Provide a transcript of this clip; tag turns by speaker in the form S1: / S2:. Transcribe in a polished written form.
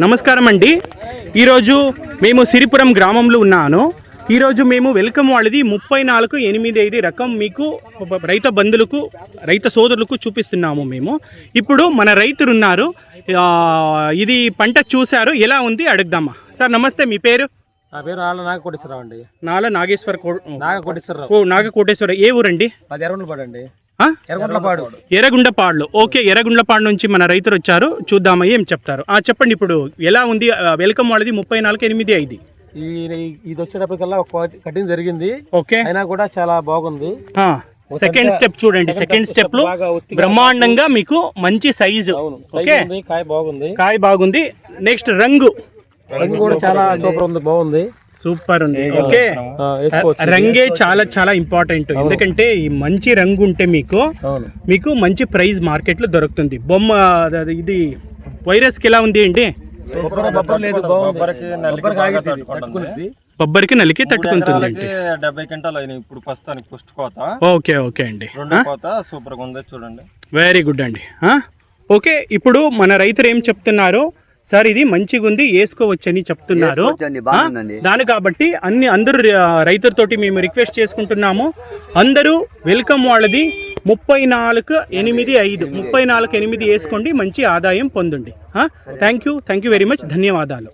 S1: నమస్కారం అండి. ఈరోజు మేము సిరిపురం గ్రామంలో ఉన్నాను. ఈరోజు మేము వెల్కమ్ వాళ్ళది 3485 రకం మీకు రైతు బంధువులకు రైతు సోదరులకు చూపిస్తున్నాము. మేము ఇప్పుడు మన రైతులు ఉన్నారు, ఇది పంట చూశారు, ఎలా ఉంది అడుగుదామా. సార్ నమస్తే, మీ పేరు?
S2: నా పేరు నాగకోటేశ్వరరావు అండి.
S1: నాగకోటేశ్వర. ఏ ఊరండి?
S2: అది ఎర్రగుండ్లపాడు అండి.
S1: ఎర్రగుండ్లపాడులో. ఓకే, ఎర్రగుండ్లపాడు నుంచి మన రైతులు వచ్చారు, చూద్దామా ఏం చెప్తారు. చెప్పండి, ఇప్పుడు ఎలా ఉంది వెల్కమ్ వాళ్ళది 3485?
S2: ఇది వచ్చేటప్పటికల్లా ఒక కటింగ్ జరిగింది.
S1: ఓకే,
S2: అయినా కూడా చాలా బాగుంది.
S1: సెకండ్ స్టెప్ చూడండి, సెకండ్ స్టెప్ లో బ్రహ్మాండంగా మీకు మంచి సైజు. కాయ బాగుంది. నెక్స్ట్ రంగు
S2: కూడా చాలా సూపర్ ఉంది, బాగుంది,
S1: సూపర్ ఉంది. ఓకే, రంగే చాలా చాలా ఇంపార్టెంట్, ఎందుకంటే ఈ మంచి రంగు ఉంటే మీకు మంచి ప్రైస్ మార్కెట్ లో దొరుకుతుంది. బొమ్మ ఇది వైరస్ కి ఎలా ఉంది అండి? బొబ్బరికి నలికి తట్టుకుంటుంది.
S3: 70 క్వింటాలు అయినాయి ఇప్పుడు ప్రస్తుతానికి ఫస్ట్ కోత.
S1: ఓకే ఓకే అండి,
S3: కోత సూపర్ గా ఉంది చూడండి.
S1: వెరీ గుడ్ అండి. ఓకే, ఇప్పుడు మన రైతులు ఏం చెప్తున్నారు, సార్ ఇది మంచిగా ఉంది, వేసుకోవచ్చని చెప్తున్నారు. దాని కాబట్టి అందరూ రైతులతోటి మేము రిక్వెస్ట్ చేసుకుంటున్నాము, అందరూ వెల్కమ్ వాళ్ళది 3485 వేసుకోండి, మంచి ఆదాయం పొందండి. థ్యాంక్ యూ వెరీ మచ్, ధన్యవాదాలు.